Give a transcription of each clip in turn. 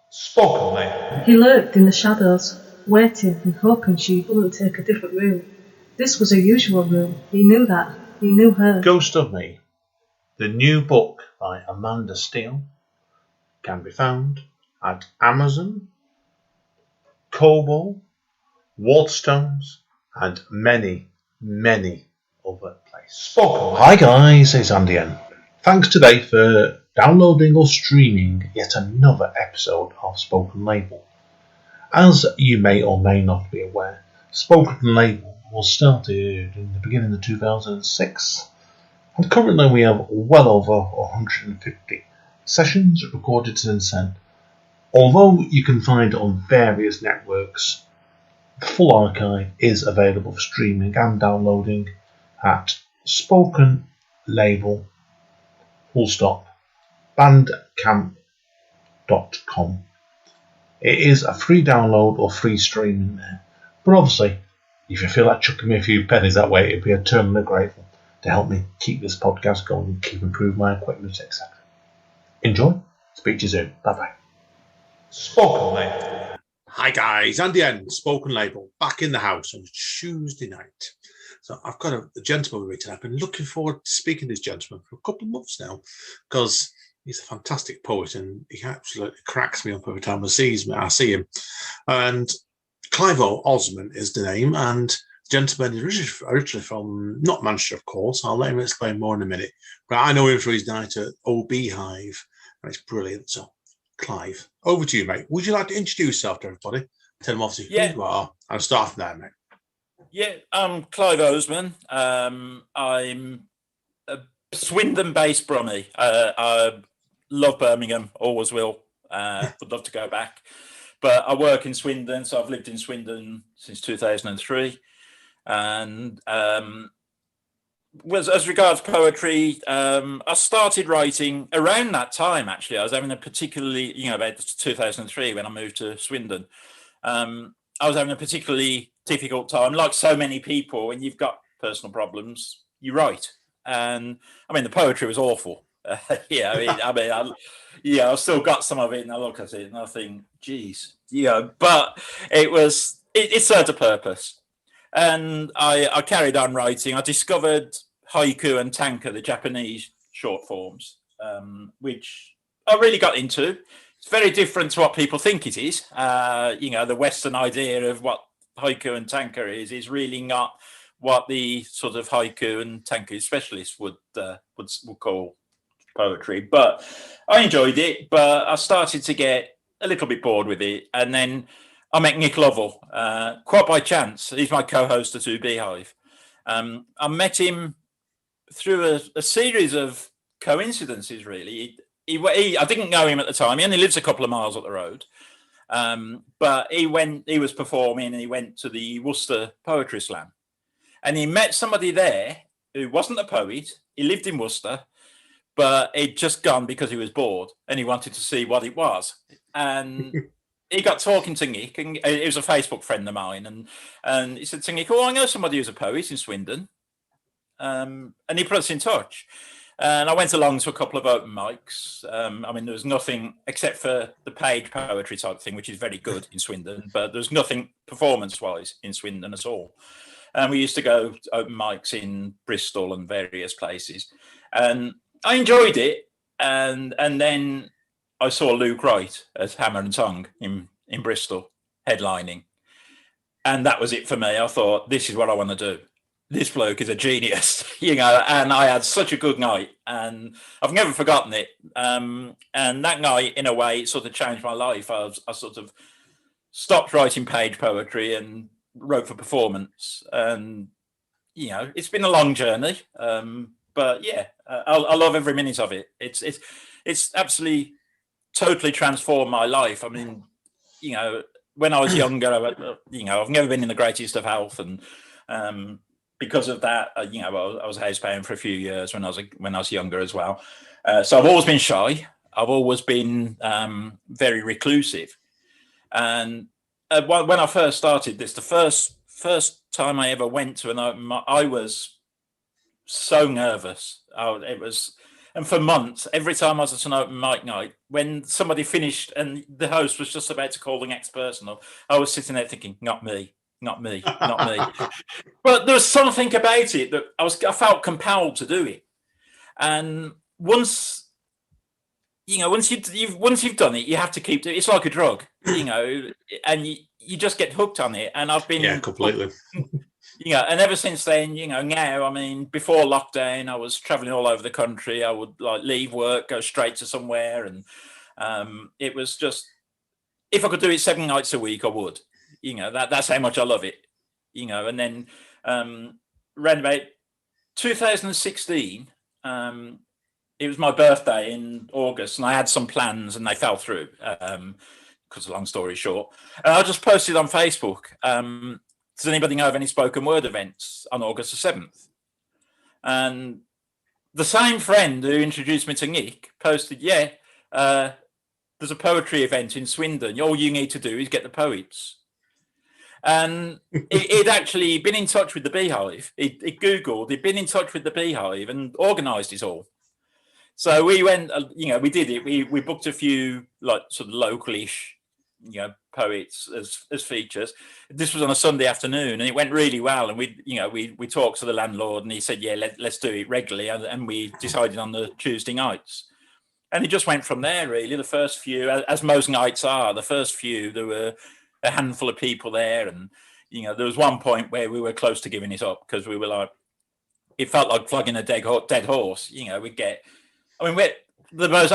Spoken label. He lurked in the shadows, waiting and hoping she wouldn't take a different route. This was a usual room. He knew that. He knew her. Ghost of Me, the new book by Amanda Steele, can be found at Amazon, Kobo, Waterstones, and many, many other places. Spoken. Hi guys, it's Andy N. Thanks today for downloading or streaming yet another episode of Spoken Label. As you may or may not be aware, Spoken Label was started in the beginning of 2006, and currently we have well over 150 sessions recorded since then. Although you can find it on various networks, the full archive is available for streaming and downloading at Spoken Label bandcamp.com. It is a free download or free stream in there, but obviously, if you feel like chucking me a few pennies that way, it'd be eternally grateful to help me keep this podcast going and keep improving my equipment, etc. Enjoy. Speak to you soon. Bye bye. Spoken Label. Hi guys, Andy N, Spoken Label, back in the house on Tuesday night. So I've got a gentleman with me today. I've been looking forward to speaking to this gentleman for a couple of months now because he's a fantastic poet and he absolutely cracks me up every time I see him. And Clive Oseman is the name, and the gentleman is originally from, not Manchester, of course. I'll let him explain more in a minute. But I know him for his night at Oh Beehive, and it's brilliant. So, Clive, over to you, mate. Would you like to introduce yourself to everybody? Tell them obviously who you are. I'll start from there, mate. Yeah, I'm Clive Oseman. I'm a Swindon-based Brummie. I love Birmingham, always will. Would love to go back. But I work in Swindon, so I've lived in Swindon since 2003. And as regards poetry, I started writing around that time, actually. I was having a particularly, about 2003 when I moved to Swindon. I was having a particularly difficult time. Like so many people, when you've got personal problems, you write. And the poetry was awful. I've still got some of it, and I look at it and I think, geez, but it served a purpose. And I carried on writing. I discovered haiku and tanka, the Japanese short forms, which I really got into. It's very different to what people think it is. The Western idea of what haiku and tanka is really not what the sort of haiku and tanka specialists would call poetry. But I enjoyed it, but I started to get a little bit bored with it. And then I met Nick Lovell, quite by chance. He's my co-host at Oh Beehive. I met him through a series of coincidences, really. I didn't know him at the time. He only lives a couple of miles up the road. But he was performing and he went to the Worcester Poetry Slam. And he met somebody there who wasn't a poet. He lived in Worcester, but he'd just gone because he was bored and he wanted to see what it was. And he got talking to Nick, and he was a Facebook friend of mine. And he said to Nick, I know somebody who's a poet in Swindon. And he put us in touch. And I went along to a couple of open mics. There was nothing except for the page poetry type thing, which is very good in Swindon, but there's nothing performance-wise in Swindon at all. And we used to go to open mics in Bristol and various places. And I enjoyed it. And then I saw Luke Wright at Hammer and Tongue in Bristol, headlining. And that was it for me. I thought, this is what I want to do. This bloke is a genius, and I had such a good night and I've never forgotten it. And that night, in a way, it sort of changed my life. I sort of stopped writing page poetry and wrote for performance. And, it's been a long journey. But yeah, I love every minute of it. It's absolutely totally transformed my life. When I was younger, I've never been in the greatest of health, and because of that, I was housebound for a few years when I was younger as well. So I've always been shy. I've always been very reclusive. And when I first started this, the first time I ever went to an open mic, I was so nervous. And for months, every time I was at an open mic night, when somebody finished and the host was just about to call the next person up, I was sitting there thinking, not me, not me, not me. But there was something about it that I felt compelled to do it. And once you've done it, you have to keep doing it. It's like a drug, and you just get hooked on it. And I've been completely. And ever since then, now, I mean, before lockdown, I was traveling all over the country. I would leave work, go straight to somewhere. And it was just, if I could do it 7 nights a week, I would, that's how much I love it, and then around about 2016, it was my birthday in August and I had some plans and they fell through, because long story short, and I just posted on Facebook, does anybody know of any spoken word events on August the 7th? And the same friend who introduced me to Nick posted, there's a poetry event in Swindon. All you need to do is get the poets. And he'd actually been in touch with the Beehive. He Googled, he'd been in touch with the Beehive and organised it all. So we went, we did it. We booked a few sort of localish, poets as features. This was on a Sunday afternoon, and it went really well. And we talked to the landlord, and he said, let's do it regularly. And we decided on the Tuesday nights. And it just went from there, really. The first few, as most nights are, there were a handful of people there. And, there was one point where we were close to giving it up because we were it felt like flogging a dead horse. I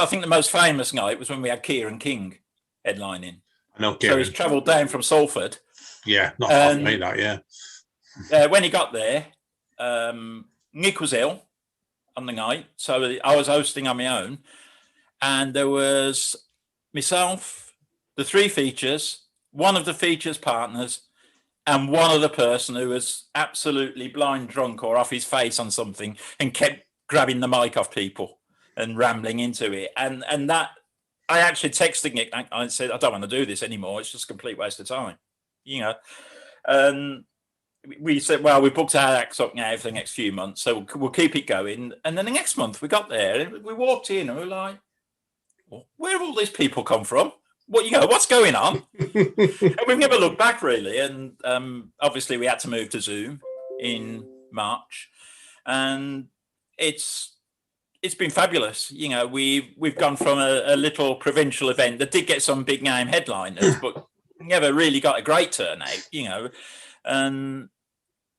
think the most famous night was when we had Kieran King headlining. I know Kieran. So he's travelled down from Salford. Yeah, not far from me, that, yeah. When he got there, Nick was ill on the night, so I was hosting on my own. And there was myself, the 3 features, one of the features partners, and one other person who was absolutely blind drunk or off his face on something and kept grabbing the mic off people and rambling into it. And that, I actually texted Nick and said, I don't want to do this anymore. It's just a complete waste of time, And we said, well, we booked our acts up now for the next few months, so we'll keep it going. And then the next month we got there and we walked in and we were like, where have all these people come from? What's going on? And we've never looked back, really. And obviously we had to move to Zoom in March, and it's been fabulous. We've gone from a little provincial event that did get some big name headliners, but never really got a great turnout. And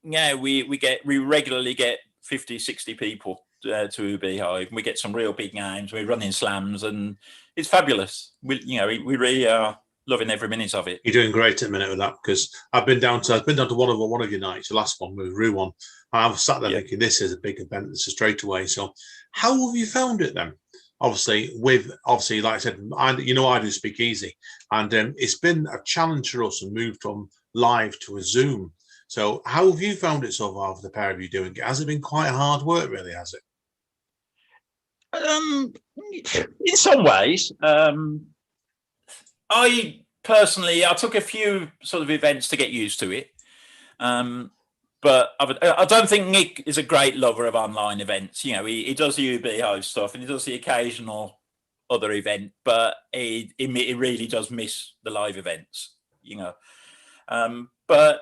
we regularly get 50, 60 people to Beehive. We get some real big names. We're running slams, and it's fabulous. We really are loving every minute of it. You're doing great at the minute with that, because I've been down to one of your nights, the last one with Ruan. I was sat there thinking, this is a big event. This is straight away. So, how have you found it then? Obviously, like I said, I do speak easy, and it's been a challenge for us and moved from live to a Zoom. So, how have you found it so far for the pair of you doing it? Has it been quite hard work, really? Has it? In some ways, I took a few sort of events to get used to it, but I don't think Nick is a great lover of online events. He does the Beehive stuff and he does the occasional other event, but he really does miss the live events. But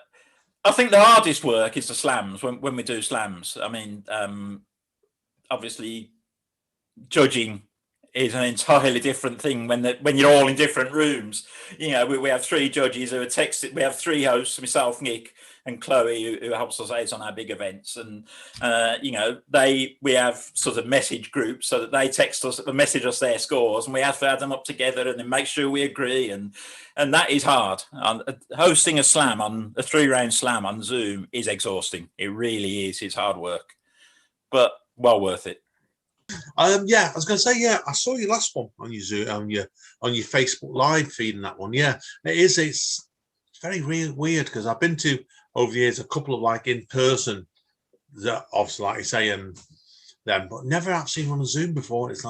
I think the hardest work is the slams when we do slams. I mean, obviously, judging is an entirely different thing when you're all in different rooms. We have 3 judges who are texted. We have 3 hosts: myself, Nick, and Chloe, who helps us out on our big events. And we have sort of message groups so that they text us, message us their scores, and we have to add them up together and then make sure we agree. And that is hard. Hosting a 3-round slam on Zoom is exhausting. It really is. It's hard work, but well worth it. I was going to say, I saw your last one on your Zoom, on your Facebook live feed, and that one. Yeah, it is. It's very weird because I've been to over the years a couple of in person, that obviously, like you say, them, but never actually on a Zoom before. It's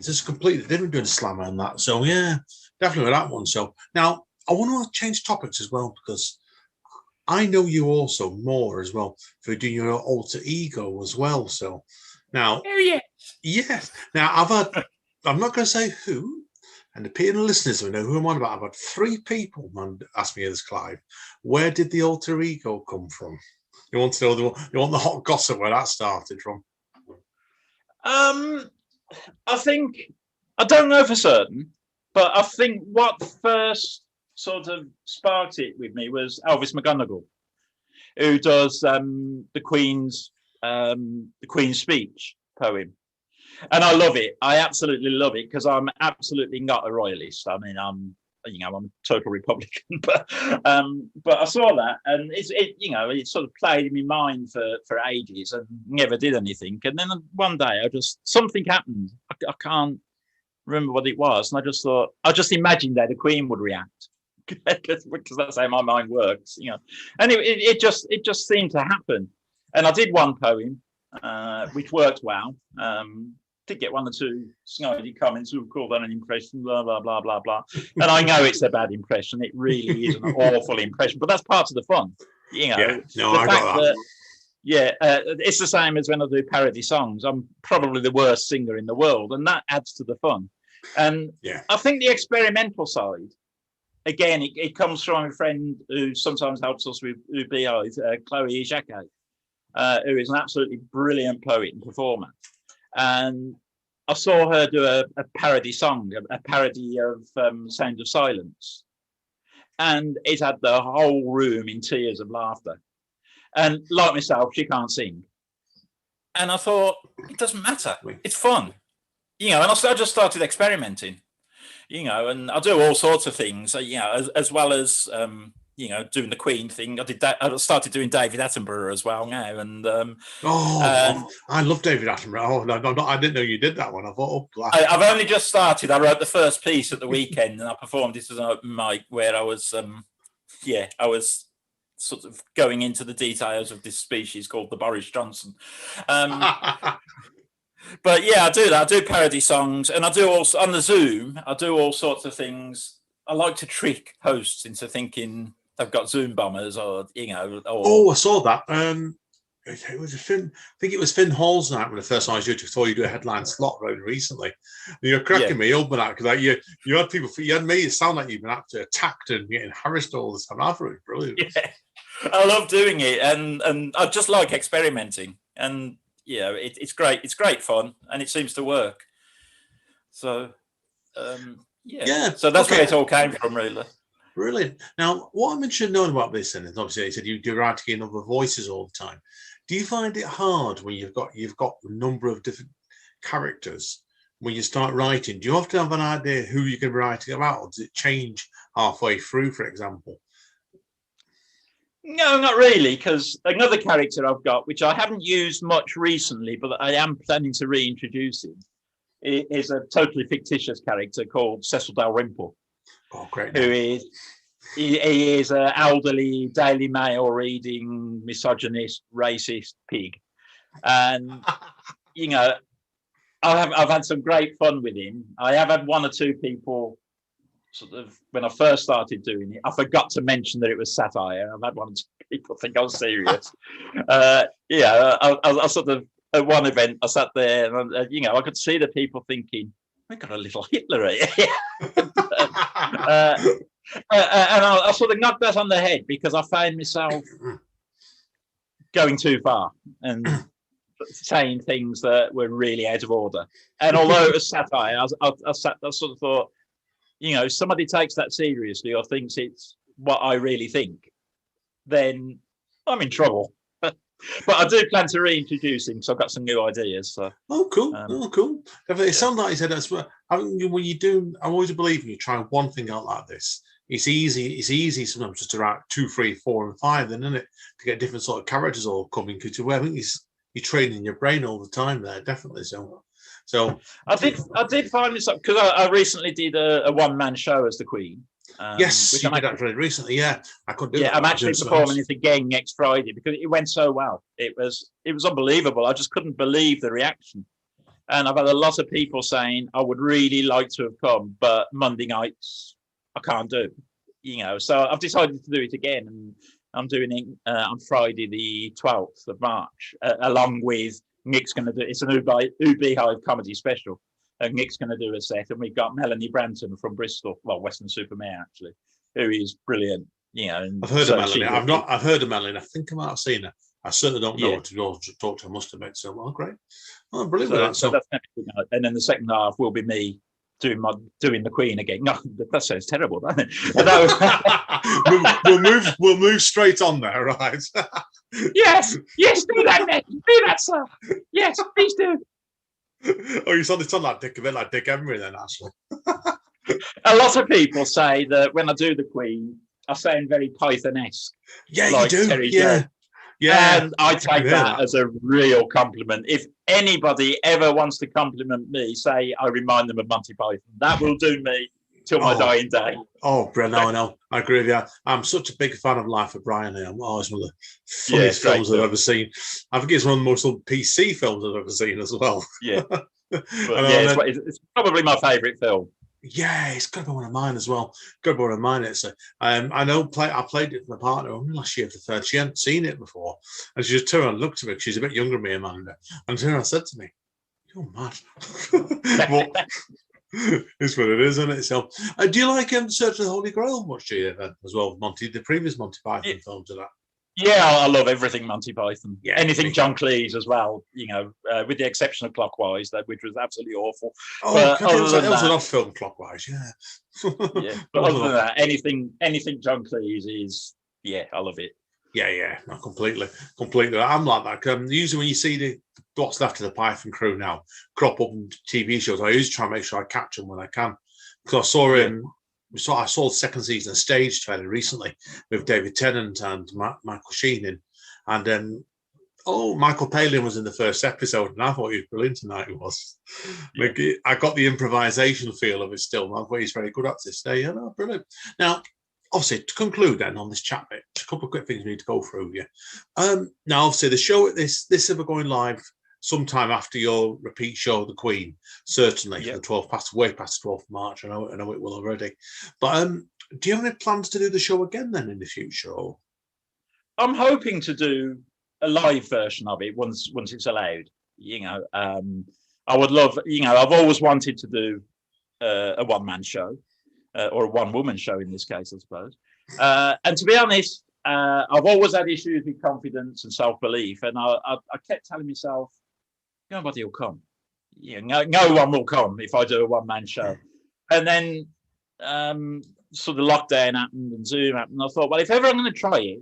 just completely different doing a slammer and that. So yeah, definitely with that one. So now I want to change topics as well, because I know you also more as well for doing your alter ego as well. So now, Yes. Now, I'm not going to say who, and the people listeners will know who I'm on about. I've had 3 people ask me this, Clive. Where did the alter ego come from? You want to know you want the hot gossip where that started from? I think, I don't know for certain, but I think what first sort of sparked it with me was Elvis McGonagall, who does the Queen's speech poem. And I love it. I absolutely love it because I'm absolutely not a royalist. I mean, I'm a total Republican, but I saw that, and it sort of played in my mind for ages, and never did anything. And then one day, something happened. I can't remember what it was, and I just imagined that the Queen would react because that's how my mind works, And it just seemed to happen, and I did one poem, which worked well. Did get 1 or 2 snidey comments who called that an impression, blah, blah, blah, blah, blah. And I know it's a bad impression. It really is an awful impression, but that's part of the fun. Yeah, no, I got that. It's the same as when I do parody songs. I'm probably the worst singer in the world, and that adds to the fun. And I think the experimental side, again, it comes from a friend who sometimes helps us with Oh Beehive, Chloe Jacquet, who is an absolutely brilliant poet and performer. And I saw her do a parody song, a parody of Sound of Silence. And it had the whole room in tears of laughter. And like myself, she can't sing. And I thought, it doesn't matter. It's fun. And I just started experimenting, and I do all sorts of things, as well as, doing the Queen thing. I started doing David Attenborough as well now, and I love David Attenborough. Oh no, I didn't know you did that one. I thought, I've only just started. I wrote the first piece at the weekend, and I performed it as an open mic where I was, I was sort of going into the details of this species called the Boris Johnson. But I do that. I do parody songs, and I do also on the Zoom. I do all sorts of things. I like to trick hosts into thinking they've got Zoom bombers, or I saw that. It was Finn. I think it was Finn Hall's night when the first time I saw you do a headline slot round recently. You're cracking me up with that because you had people. You had made it sound like you've been actually attacked and getting harassed all the time. I thought it was brilliant. Yeah, I love doing it, and I just like experimenting, and it's great. It's great fun, and it seems to work. So, So that's where it all came from, really. Brilliant. Now, what I'm interested in knowing about this, then, is obviously you said you do writing in other voices all the time. Do you find it hard when you've got a number of different characters when you start writing? Do you often have an idea who you can be writing about, or does it change halfway through, for example? No, not really, because another character I've got, which I haven't used much recently, but I am planning to reintroduce him, is a totally fictitious character called Cecil Dalrymple. Oh, great! Who is an elderly Daily Mail reading, misogynist, racist pig, and I've had some great fun with him. I have had 1 or 2 people sort of, when I first started doing it, I forgot to mention that it was satire. I've had 1 or 2 people think I was serious. I sort of, at one event, I sat there and, I could see the people thinking, we've got a little Hitler here. And I sort of knocked that on the head because I found myself going too far and saying things that were really out of order. And although it was satire, I sort of thought, if somebody takes that seriously or thinks it's what I really think, then I'm in trouble. But I do plan to reintroduce him, so I've got some new ideas. So. Oh, cool! Cool. It sounds like you said that's what when you do. I always believe when you try one thing out like this, it's easy. It's easy sometimes just to write 2, 3, 4, and 5, then, isn't it, to get different sort of characters all coming. Because I think you're training your brain all the time there, definitely. So I did find this up because I recently did a one-man show as the Queen. Yes, you did that very recently. Yeah, I couldn't do that. I'm actually performing it again next Friday because it went so well. It was unbelievable. I just couldn't believe the reaction. And I've had a lot of people saying I would really like to have come, but Monday nights I can't do. So I've decided to do it again, and I'm doing it on Friday the 12th of March, along with Nick's going to do. It's an Oh Beehive comedy special, and Nick's going to do a set, and we've got Melanie Branton from Bristol, well, Western-super-Mare actually, who is brilliant. You know, and I've heard of Melanie. I've heard of Melanie. I think I might have seen her. I certainly don't know her to go to talk to. I must admit. So, well, great. Oh, brilliant. So that's and then the second half will be me doing the Queen again. No, that sounds terrible, doesn't it? we'll move straight on there, right? Yes, do that, Nick. Do that, sir. Yes, please do. Oh, you sounded like Dick, a bit like Dick Emery then, actually. A lot of people say that when I do the Queen, I sound very Python-esque. Yeah, like you do. Terry Yeah. Jones. Yeah. And I take that as a real compliment. If anybody ever wants to compliment me, say I remind them of Monty Python. That will do me till my dying day. Oh, no, I agree with you. I'm such a big fan of Life of Brian. It's one of the funniest films I've ever seen. I think it's one of the most PC films I've ever seen as well. Yeah. It's probably my favourite film. Yeah, it's got to be one of mine as well. Got to be one of mine. It's I know. I played it with my partner only last year for the third. She hadn't seen it before, and she just turned around and looked at me. She's a bit younger than me, Amanda, and turned around and said to me, "You're mad." But it's what it is, isn't it? So, do you like Search of the Holy Grail much, do you, as well, Monty? The previous Monty Python films of that. Yeah, I love everything Monty Python. Yeah, anything John Cleese as well. You know, with the exception of Clockwise, which was absolutely awful. Oh, but it was an off film, Clockwise. Yeah. Yeah, but other than that, anything John Cleese is. Yeah, I love it. Yeah, no, completely. I'm like that. Usually, when you see what's left of the Python crew now crop up in TV shows, I usually try and make sure I catch them when I can. Because I saw him. I saw the second season of Stage trailer recently with David Tennant and Michael Sheen in, and then Michael Palin was in the first episode, and I thought he was brilliant tonight. He was. Yeah. Like, I got the improvisation feel of it still. I thought he's very good at this day. Yeah, no, brilliant. Now, obviously, to conclude then on this chat bit, a couple of quick things we need to go through. Yeah. Now, obviously, the show this ever going live sometime after your repeat show, The Queen, certainly for the way past 12th of March. I know it will already. But do you have any plans to do the show again then in the future? Or? I'm hoping to do a live version of it once it's allowed. You know, I would love. You know, I've always wanted to do a one-man show or a one-woman show in this case, I suppose. And to be honest, I've always had issues with confidence and self-belief, and I kept telling myself, nobody will come. Yeah, no one will come if I do a one-man show. And then sort of lockdown happened and Zoom happened. I thought, well, if ever I'm going to try it,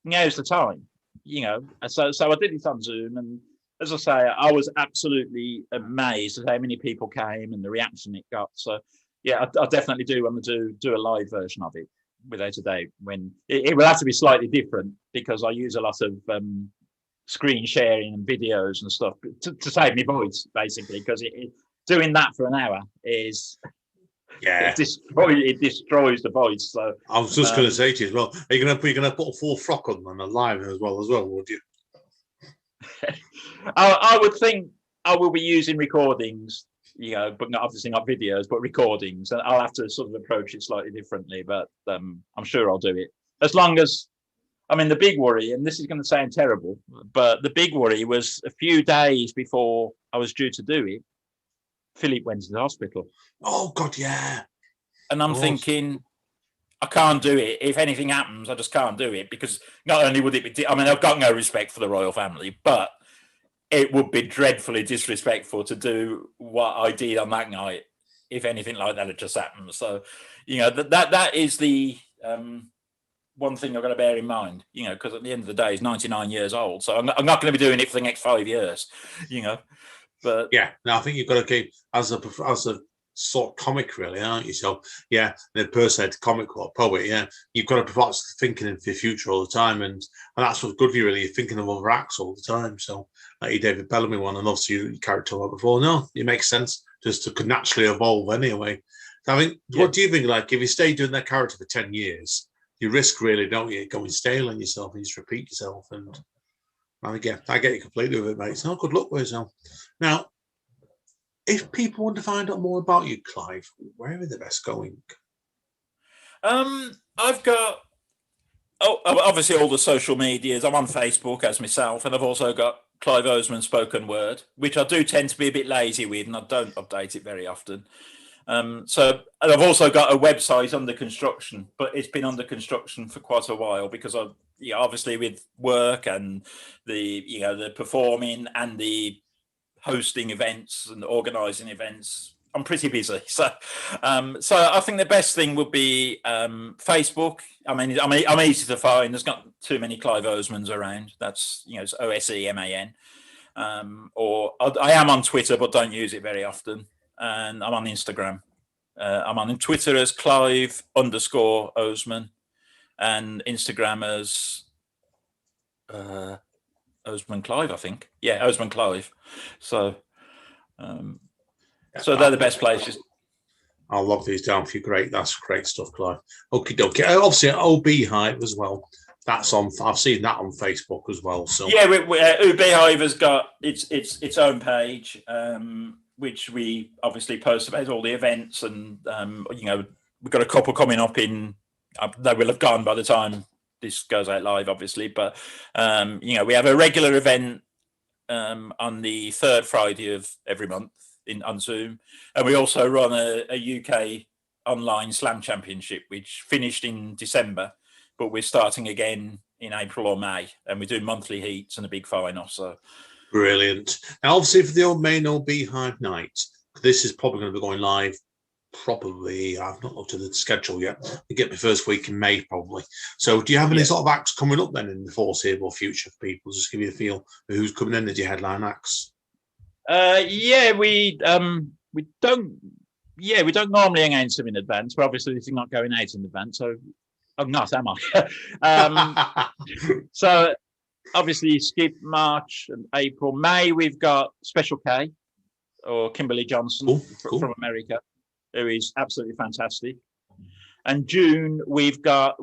now's the time. You know, so I did it on Zoom, and as I say, I was absolutely amazed at how many people came and the reaction it got. So, yeah, I definitely do want to do a live version of it, without a doubt. When it will have to be slightly different because I use a lot of screen sharing and videos and stuff to save me voice, basically, because doing that for an hour is it destroys the voice. So I was just going to say to you as well, are you going to put a full frock on them live as well, would you? I would think I will be using recordings, you know, but obviously not videos, but recordings, and I'll have to sort of approach it slightly differently, but I'm sure I'll do it. As long as, I mean, the big worry, and this is going to sound terrible, but the big worry was a few days before I was due to do it, Philip went to the hospital. Oh, God, yeah. And I'm thinking, I can't do it. If anything happens, I just can't do it, because not only would it be, I mean, I've got no respect for the royal family, but it would be dreadfully disrespectful to do what I did on that night if anything like that had just happened. So, you know, that is the one thing I've got to bear in mind, you know, because at the end of the day, he's 99 years old. So I'm not going to be doing it for the next 5 years, you know. But yeah, no, I think you've got to keep as a sort of comic, really, aren't you? So yeah, the person comic or poet, yeah, you've got to provide thinking in the future all the time, and that's what's good for you, really. You're thinking of other acts all the time. So like your David Bellamy one, and obviously your character like before. No, it makes sense just to naturally evolve anyway. So I think, what do you think? Like, if you stay doing that character for 10 years, you risk, really, don't you, going stale on yourself and you just repeat yourself. And I get you completely with it, mate. So good luck with yourself. Now, if people want to find out more about you, Clive, where are they best going? I've got obviously all the social medias. I'm on Facebook as myself, and I've also got Clive Oseman spoken word, which I do tend to be a bit lazy with, and I don't update it very often. So and I've also got a website under construction, but it's been under construction for quite a while because obviously with work and the performing and the hosting events and organising events, I'm pretty busy. So I think the best thing would be Facebook. I mean, I'm easy to find. There's not too many Clive Osemans around. That's it's Oseman. Or I am on Twitter, but don't use it very often. And I'm on Instagram. I'm on Twitter as Clive_Oseman, and Instagram as Oseman Clive, I think. Yeah, Oseman Clive. So, so they're the best places. I'll log these down for you. That's great stuff, Clive. Okie dokie. Obviously, Oh Beehive as well. That's on. I've seen that on Facebook as well. So yeah, Oh Beehive has got its own page, which we obviously post about all the events, and we've got a couple coming up in. They will have gone by the time this goes out live, obviously, but we have a regular event on the third Friday of every month on Zoom, and we also run a UK online slam championship, which finished in December, but we're starting again in April or May, and we do monthly heats and a big final. So brilliant. Now, obviously, for the Oh Beehive night, this is probably going to be going live. Probably, I've not looked at the schedule yet. We get my first week in May, probably. So, do you have any sort of acts coming up then in the foreseeable future for people? Just give you a feel of who's coming in as your headline acts. We don't normally announce them in advance, but obviously this is not going out in advance, so I'm not, am I? So obviously skip March and April. May we've got Special K or Kimberly Johnson from America, who is absolutely fantastic. And June we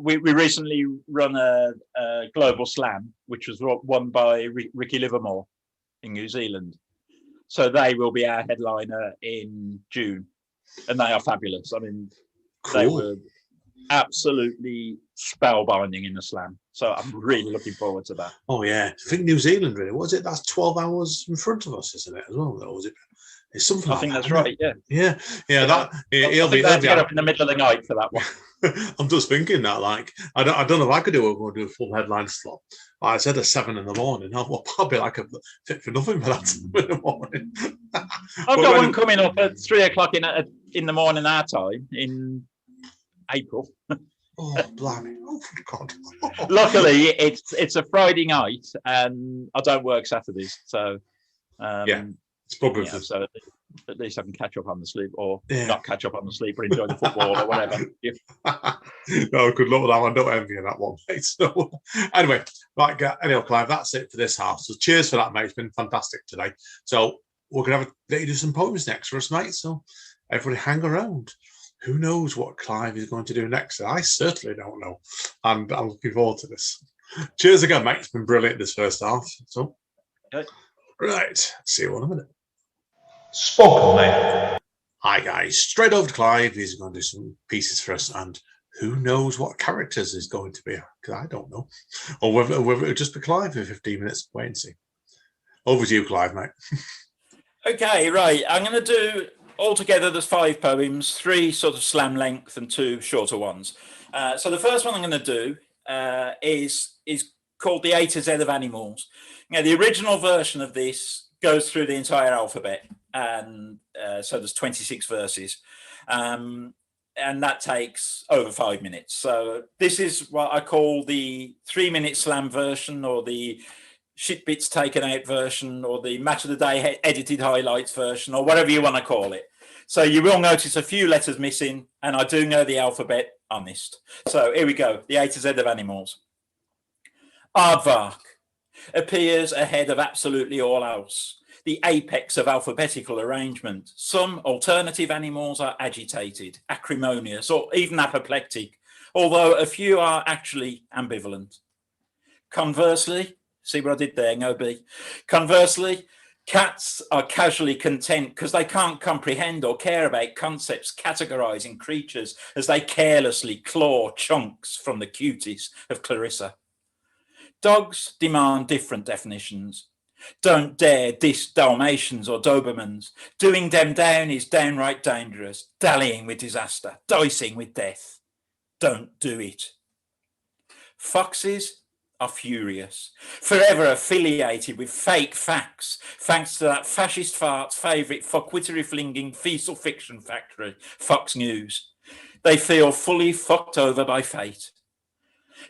recently run a global slam, which was won by Ricky Livermore in New Zealand. So they will be our headliner in June, and they are fabulous. I mean, they were absolutely spellbinding in the slam. So I'm really looking forward to that. Oh yeah, I think New Zealand really was it? That's 12 hours in front of us, isn't it? As well, or was it? It's something. I think that's right. Yeah. He'll be get up in the middle of the night for that one. I'm just thinking that, like, I don't know if I could do a full headline slot. I said at 7 in the morning. I'll be like a fit for nothing for that 7 in the morning. I've got one coming up at 3 o'clock in the morning our time in April. Oh, blimey! Oh, God! Luckily, it's a Friday night, and I don't work Saturdays, so it's probably so at least I can catch up on the sleep, or not catch up on the sleep, or enjoy the football or whatever. No, good luck with that one. Don't envy you that one, mate. So, anyway, right, anyhow, Clive, that's it for this half. So, cheers for that, mate. It's been fantastic today. So, we're gonna let you do some poems next for us, mate. So, everybody, hang around. Who knows what Clive is going to do next? I certainly don't know. And I'm looking forward to this. Cheers again, mate. It's been brilliant this first half. So, right, see you in a minute. Spoken, mate. Hi, guys. Straight over to Clive. He's going to do some pieces for us. And who knows what characters is going to be? Because I don't know. Or whether it'll just be Clive for 15 minutes. Wait and see. Over to you, Clive, mate. Okay, right. I'm going to do... Altogether, there's 5 poems, 3 sort of slam length and 2 shorter ones. So the first one I'm going to do is called The A to Z of Animals. Now, the original version of this goes through the entire alphabet, and so there's 26 verses, and that takes over 5 minutes. So this is what I call the 3-minute slam version, or the shit bits taken out version, or the match of the day edited highlights version, or whatever you want to call it. So you will notice a few letters missing, and I do know the alphabet, honest. So here we go, the A to Z of Animals. Aardvark appears ahead of absolutely all else, the apex of alphabetical arrangement. Some alternative animals are agitated, acrimonious, or even apoplectic, although a few are actually ambivalent. Conversely, see what I did there, no B. Conversely, cats are casually content because they can't comprehend or care about concepts categorizing creatures as they carelessly claw chunks from the cuties of Clarissa. Dogs demand different definitions. Don't dare diss Dalmatians or Dobermans. Doing them down is downright dangerous. Dallying with disaster, dicing with death. Don't do it. Foxes are furious, forever affiliated with fake facts, thanks to that fascist fart's favourite fuckwittery flinging fecal fiction factory, Fox News. They feel fully fucked over by fate.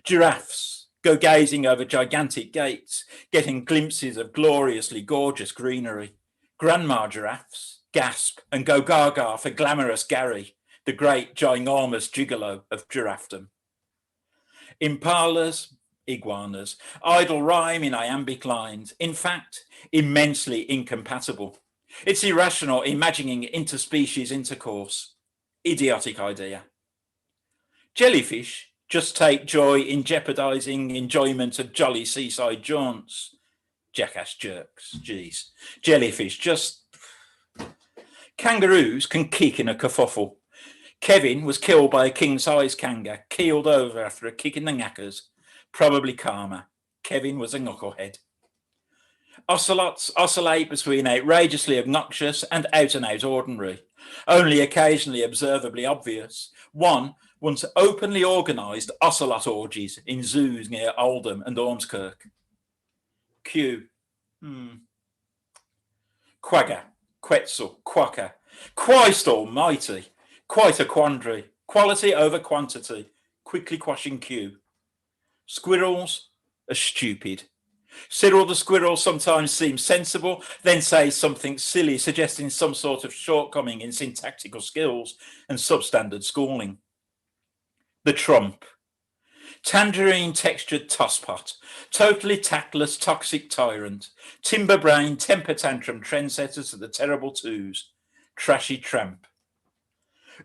Giraffes go gazing over gigantic gates, getting glimpses of gloriously gorgeous greenery. Grandma giraffes gasp and go gaga for glamorous Gary, the great ginormous gigolo of giraffedom. Impalas, iguanas, idle rhyme in iambic lines, in fact, immensely incompatible. It's irrational imagining interspecies intercourse. Idiotic idea. Jellyfish just take joy in jeopardising enjoyment of jolly seaside jaunts. Jackass jerks, geez. Jellyfish just... Kangaroos can kick in a kerfuffle. Kevin was killed by a king-size kanga, keeled over after a kick in the knackers. Probably karma. Kevin was a knucklehead. Ocelots oscillate between outrageously obnoxious and out-and-out ordinary, only occasionally observably obvious. One once openly organised ocelot orgies in zoos near Oldham and Ormskirk. Q. Quagga, Quetzal, Quacker. Christ almighty. Quite a quandary. Quality over quantity. Quickly quashing Q. Squirrels are stupid. Cyril the squirrel sometimes seems sensible, then says something silly, suggesting some sort of shortcoming in syntactical skills and substandard schooling. The trump. Tangerine textured tosspot, totally tactless toxic tyrant, timber brain temper tantrum trendsetters of the terrible twos, trashy tramp.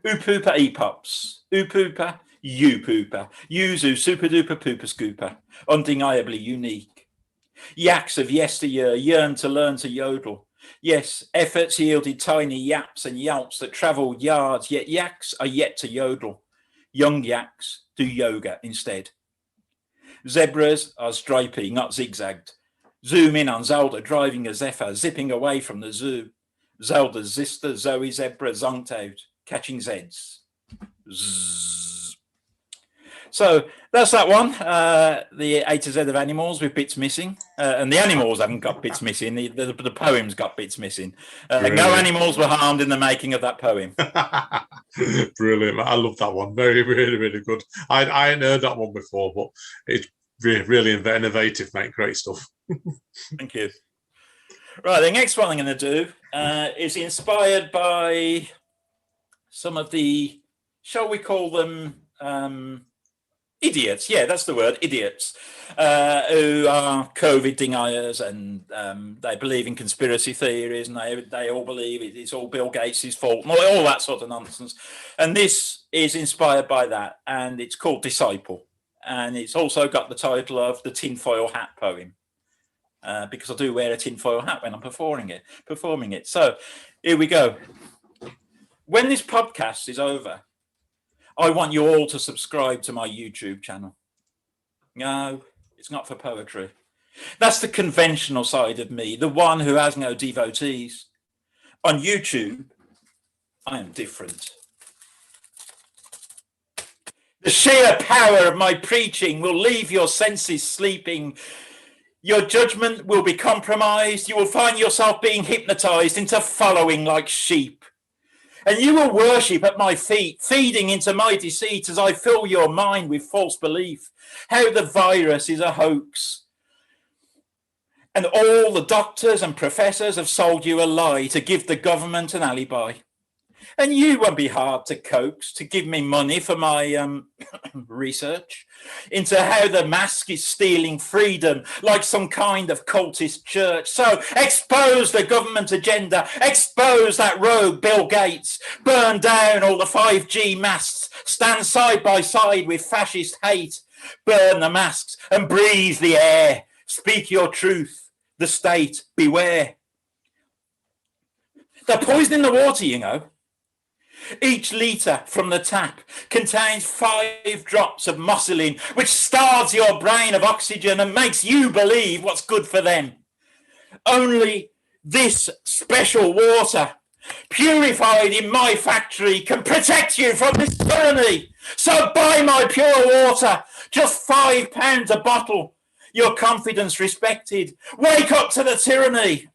Upoopa epops, upoopa, upoopa, yuzu super duper pooper scooper, undeniably unique. Yaks of yesteryear yearn to learn to yodel. Yes, efforts yielded tiny yaps and yelps that travelled yards, yet yaks are yet to yodel. Young yaks do yoga instead. Zebras are stripy, not zigzagged. Zoom in on Zelda driving a Zephyr, zipping away from the zoo. Zelda's sister, Zoe Zebra, zonked out, catching Zeds. Zzz. So that's that one. The A to Z of animals with bits missing. And the animals haven't got bits missing. The poem's got bits missing. No animals were harmed in the making of that poem. Brilliant. I love that one. Very, really, really good. I hadn't heard that one before, but it's really innovative, mate. Great stuff. Thank you. Right, the next one I'm going to do is inspired by some of the, shall we call them, idiots? Yeah, that's the word, idiots, who are COVID deniers, and they believe in conspiracy theories, and they all believe it's all Bill Gates' fault, and all that sort of nonsense. And this is inspired by that, and it's called Disciple. And it's also got the title of the Tinfoil Hat poem. Because I do wear a tinfoil hat when I'm performing it. So here we go. When this podcast is over, I want you all to subscribe to my YouTube channel. No, it's not for poetry. That's the conventional side of me, the one who has no devotees. On YouTube, I am different. The sheer power of my preaching will leave your senses sleeping. Your judgment will be compromised. You will find yourself being hypnotized into following like sheep. And you will worship at my feet, feeding into my deceit as I fill your mind with false belief, how the virus is a hoax. And all the doctors and professors have sold you a lie to give the government an alibi. And you won't be hard to coax to give me money for my research into how the mask is stealing freedom like some kind of cultist church. So expose the government agenda, expose that rogue Bill Gates, burn down all the 5G masts, stand side by side with fascist hate, burn the masks and breathe the air. Speak your truth, the state, beware. They're poisoning the water, you know. Each litre from the tap contains 5 drops of mousseline, which starves your brain of oxygen and makes you believe what's good for them. Only this special water, purified in my factory, can protect you from this tyranny. So buy my pure water, just £5 a bottle. Your confidence respected. Wake up to the tyranny.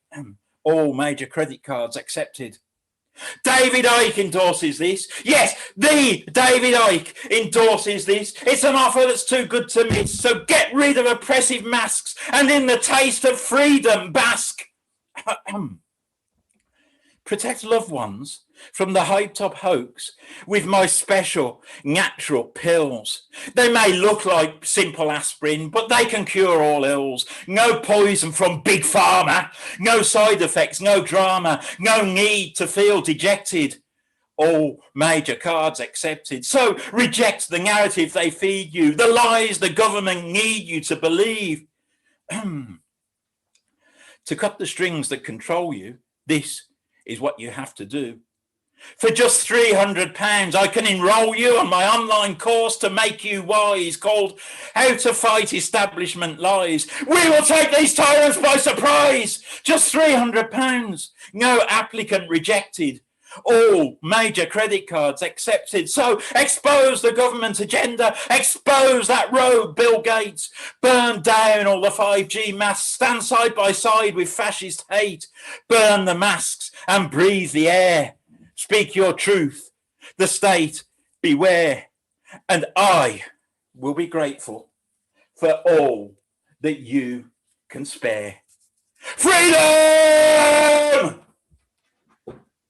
All major credit cards accepted. David Icke endorses this. Yes, the David Icke endorses this. It's an offer that's too good to miss. So get rid of oppressive masks and in the taste of freedom bask. Protect loved ones from the hyped up hoax with my special natural pills. They may look like simple aspirin, but they can cure all ills. No poison from Big Pharma, no side effects, no drama, no need to feel dejected. All major cards accepted. So reject the narrative they feed you, the lies the government need you to believe. To cut the strings that control you, this is what you have to do. For just £300, I can enroll you on my online course to make you wise, called How to Fight Establishment Lies. We will take these tyrants by surprise. Just £300. No applicant rejected. All major credit cards accepted. So expose the government agenda. Expose that rogue Bill Gates. Burn down all the 5G masks. Stand side by side with fascist hate. Burn the masks and breathe the air. Speak your truth. The state, beware. And I will be grateful for all that you can spare. Freedom!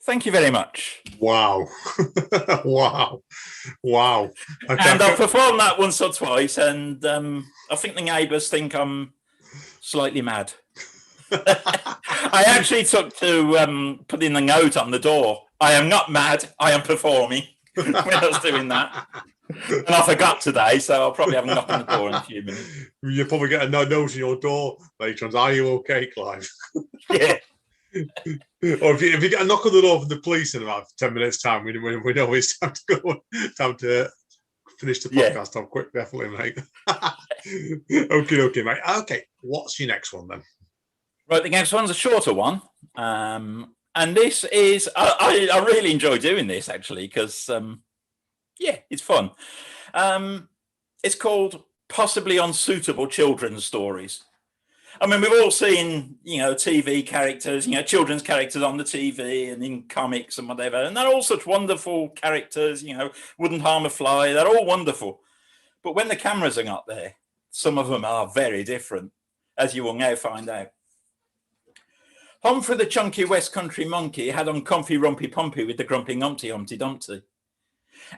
Thank you very much. Wow. Wow. Wow. And I've performed that once or twice, and I think the neighbours think I'm slightly mad. I actually took to put in a note on the door. I am not mad, I am performing when I was doing that. And I forgot today, so I'll probably have a knock on the door in a few minutes. You'll probably get a note on your door later on. Are you okay, Clive? Yeah. Or if you get a knock on the door from the police in about 10 minutes' time, we know it's time to go. Time to finish the podcast off quick, definitely, mate. Okay, mate. Okay, what's your next one then? Right, the next one's a shorter one. And this is, I really enjoy doing this, actually, because, it's fun. It's called Possibly Unsuitable Children's Stories. I mean, we've all seen, TV characters, children's characters on the TV and in comics and whatever. And they're all such wonderful characters, wouldn't harm a fly. They're all wonderful. But when the cameras are not there, some of them are very different, as you will now find out. Humphrey the chunky West Country monkey had on comfy rumpy pumpy with the grumpy Humpty Humpty Dumpty.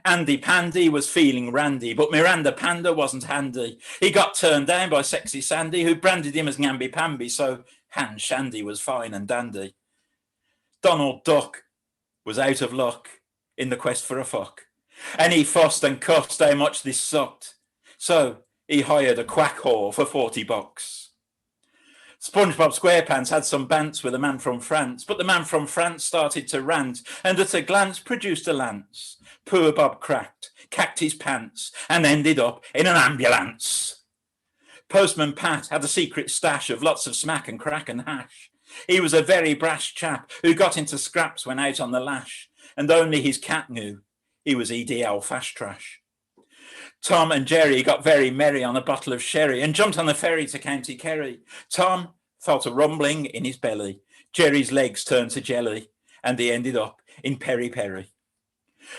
Andy Pandy was feeling randy, but Miranda Panda wasn't handy. He got turned down by sexy Sandy, who branded him as namby-pamby, so Hand Shandy was fine and dandy. Donald Duck was out of luck in the quest for a fuck, and he fussed and cussed how much this sucked. So he hired a quack whore for $40. SpongeBob SquarePants had some bants with a man from France, but the man from France started to rant, and at a glance produced a lance. Poor Bob cacked his pants, and ended up in an ambulance. Postman Pat had a secret stash of lots of smack and crack and hash. He was a very brash chap who got into scraps when out on the lash, and only his cat knew he was EDL fast trash. Tom and Jerry got very merry on a bottle of sherry and jumped on the ferry to County Kerry. Tom felt a rumbling in his belly. Jerry's legs turned to jelly, and he ended up in Peri Peri.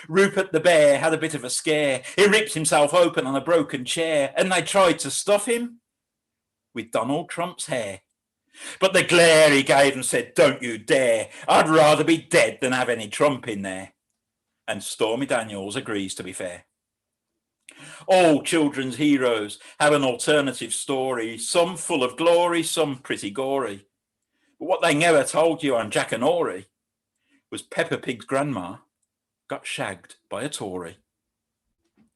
Rupert the bear had a bit of a scare. He ripped himself open on a broken chair, and they tried to stuff him with Donald Trump's hair. But the glare he gave them said, "Don't you dare. I'd rather be dead than have any Trump in there." And Stormy Daniels agrees, to be fair. All children's heroes have an alternative story, some full of glory, some pretty gory. But what they never told you on Jack and Ori was Peppa Pig's grandma got shagged by a Tory.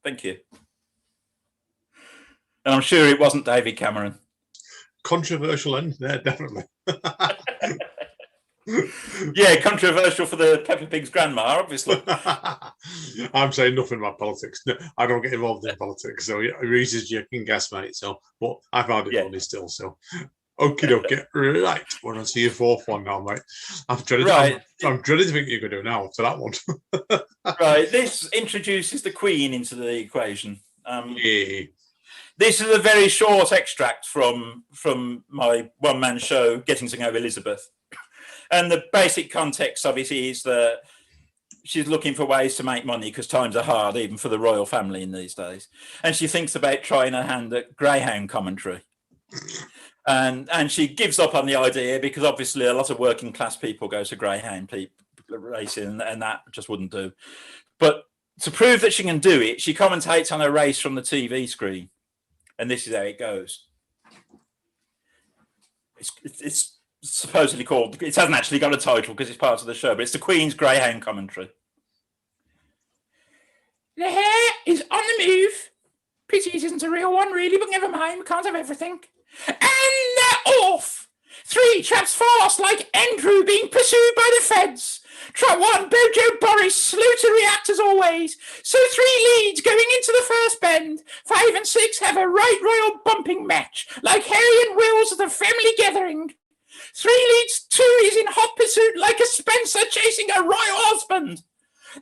Thank you. And I'm sure it wasn't David Cameron. Controversial end there, definitely. Yeah, controversial for the Peppa Pig's grandma, obviously. I'm saying nothing about politics. No, I don't get involved in politics, so reasons you can guess, mate. So, but I found it funny still. So, Okie dokie. Right. We're on to your fourth one now, mate. I'm dreading to think you could do now to that one. Right. This introduces the Queen into the equation. Yeah. This is a very short extract from my one-man show, Getting to Know Elizabeth. And the basic context of it is that she's looking for ways to make money because times are hard, even for the royal family in these days. And she thinks about trying her hand at Greyhound commentary. And she gives up on the idea because obviously a lot of working class people go to Greyhound racing and that just wouldn't do. But to prove that she can do it, she commentates on a race from the TV screen. And this is how it goes. It's supposedly called, it hasn't actually got a title because it's part of the show, but it's the Queen's Greyhound commentary. The hare is on the move. Pity it isn't a real one, really, but never mind, we can't have everything. And they're off. 3 traps fast like Andrew being pursued by the feds. Trap 1, Bojo Boris, slow to react as always. So 3 leads going into the first bend. 5 and 6 have a right royal bumping match, like Harry and Will's at a family gathering. 3 leads 2 is in hot pursuit like a Spencer chasing a royal husband.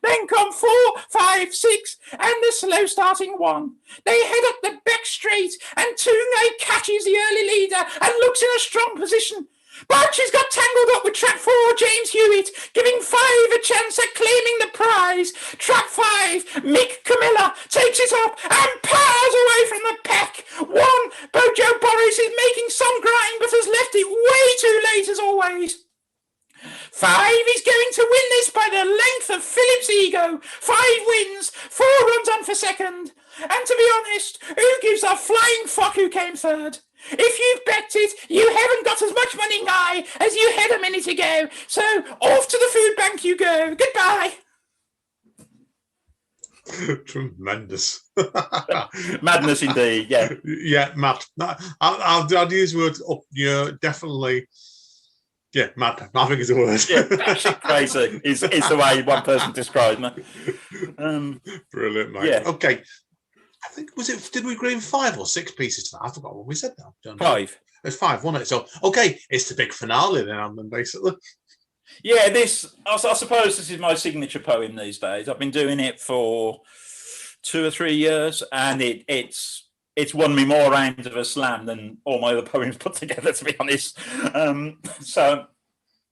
Then come 4, 5, 6, and the slow starting 1. They head up the back straight, and Toongay catches the early leader and looks in a strong position. But she's got tangled up with trap 4, James Hewitt, giving 5 a chance at claiming the prize. Trap 5, Mick Camilla, takes it up and powers away from the pack. 1, Bojo Boris is making some grind, but has left it way too late as always. 5 is going to win this by the length of Philip's ego. 5 wins, 4 runs on for second. And to be honest, who gives a flying fuck who came third? If you've bet it, you haven't got as much money now as you had a minute ago. So off to the food bank you go. Goodbye. Tremendous. Madness indeed, yeah. Yeah, mad. I'll use the word up. You're definitely... Yeah, mad. I think it's a word. Yeah, batshit crazy is the way one person described me. Brilliant, mate. Yeah. Okay. I think, did we agree in 5 or 6 pieces to that? I forgot what we said now. 5. It's 5, wasn't it? So, okay, it's the big finale then, basically. Yeah, I suppose this is my signature poem these days. I've been doing it for 2 or 3 years, and it's won me more rounds of a slam than all my other poems put together, to be honest. So,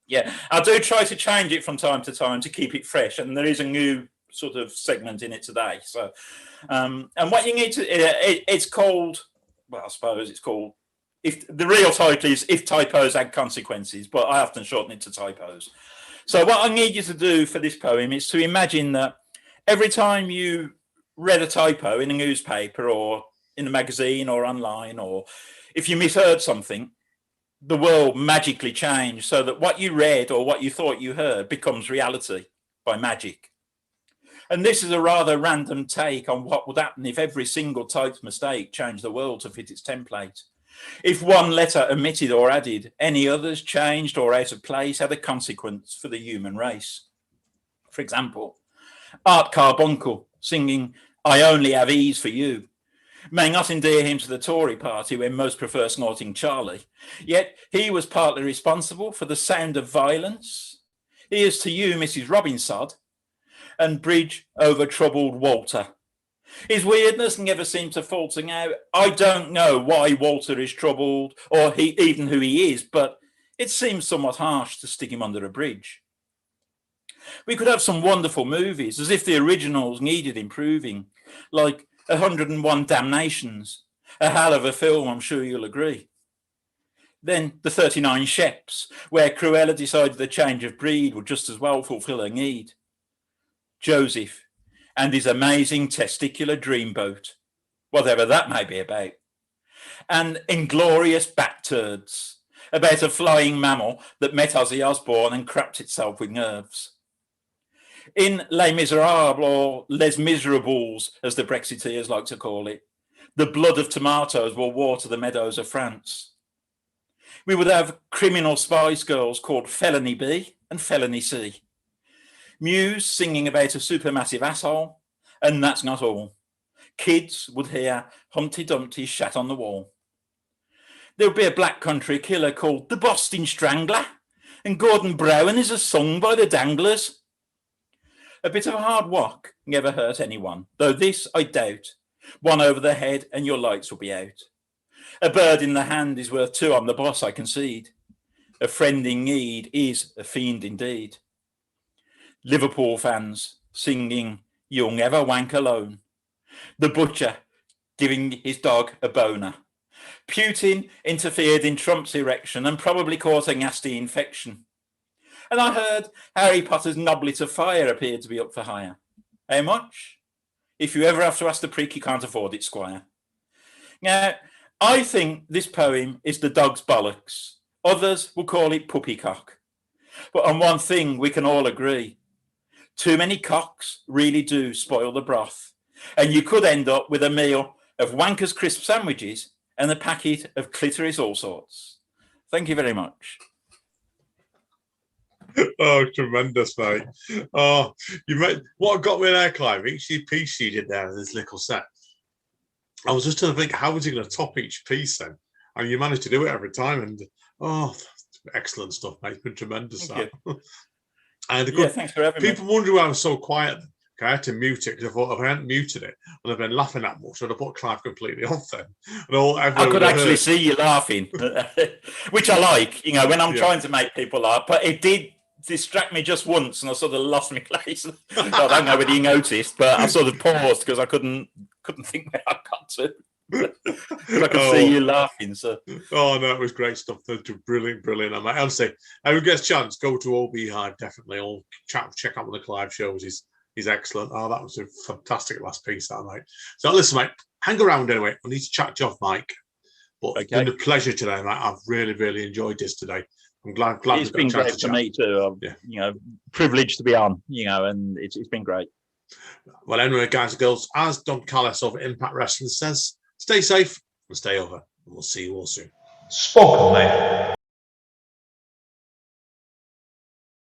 yeah, I do try to change it from time to time to keep it fresh, and there is a new sort of segment in it today. So, and what you need to, it's called, well, I suppose it's called, if the real title is If Typos Had Consequences, but I often shorten it to Typos. So what I need you to do for this poem is to imagine that every time you read a typo in a newspaper or in a magazine or online, or if you misheard something, the world magically changed so that what you read or what you thought you heard becomes reality by magic. And this is a rather random take on what would happen if every single typed mistake changed the world to fit its template. If one letter omitted or added, any others changed or out of place had a consequence for the human race. For example, Art Carbuncle singing I Only Have Ease for You may not endear him to the Tory party when most prefer snorting Charlie, yet he was partly responsible for the sound of violence. Here's to you, Mrs. Robinsod, and bridge over troubled Walter. His weirdness never seemed to falter out. I don't know why Walter is troubled or even who he is, but it seems somewhat harsh to stick him under a bridge. We could have some wonderful movies, as if the originals needed improving, like 101 Damnations, a hell of a film, I'm sure you'll agree. Then the 39 Sheps, where Cruella decided the change of breed would just as well fulfill her need. Joseph and his amazing testicular dreamboat, whatever that may be about. And Inglorious Bat Turds, about a flying mammal that met Ozzy Osbourne and crapped itself with nerves. In Les Miserables, or Les Miserables, as the Brexiteers like to call it, the blood of tomatoes will water the meadows of France. We would have criminal Spice Girls called Felony B and Felony C. Muse singing about a supermassive asshole, and that's not all. Kids would hear Humpty Dumpty shat on the wall. There'll be a black country killer called the Boston Strangler, and Gordon Brown is a song by the Danglers. A bit of a hard whack never hurt anyone, though this I doubt. One over the head and your lights will be out. A bird in the hand is worth two, I'm the boss, I concede. A friend in need is a fiend indeed. Liverpool fans singing, you'll never wank alone. The butcher giving his dog a boner. Putin interfered in Trump's election and probably caused a nasty infection. And I heard Harry Potter's Noblet of Fire appeared to be up for hire. How much? If you ever have to ask the prick, you can't afford it, Squire. Now, I think this poem is the dog's bollocks. Others will call it puppycock. But on one thing we can all agree. Too many cocks really do spoil the broth. And you could end up with a meal of Wanker's crisp sandwiches and a packet of clitoris all sorts. Thank you very much. Oh, tremendous, mate. Oh, you made what got me there, Clive? Each piece you did there in this little set. I was just trying to think, how was he going to top each piece then? And you managed to do it every time. And excellent stuff, mate. It's been tremendous. Thank you. And thanks for having me. People wonder why I was so quiet. Okay, I had to mute it because I thought if I hadn't muted it and I've been laughing that much, I'd have put Clive completely off then. I could actually see you laughing, which I like, when I'm trying to make people laugh. But it did distract me just once and I sort of lost my place. I don't know whether you noticed, but I sort of paused because I couldn't think where I got to. I could see you laughing. So. Oh, no, it was great stuff. Brilliant. I'll say, who gets a chance, go to Oh Beehive, definitely. Or check out one of the Clive shows. He's excellent. Oh, that was a fantastic last piece, that, mate. So listen, mate, hang around anyway. I need to chat you off, Mike. But It's been a pleasure today, mate. I've really enjoyed this today. I'm glad it's been great for me too. I'm, privileged to be on, and it's been great. Well, anyway, guys and girls, as Don Callis of Impact Wrestling says, stay safe and stay over. And we'll see you all soon. Spoken, mate.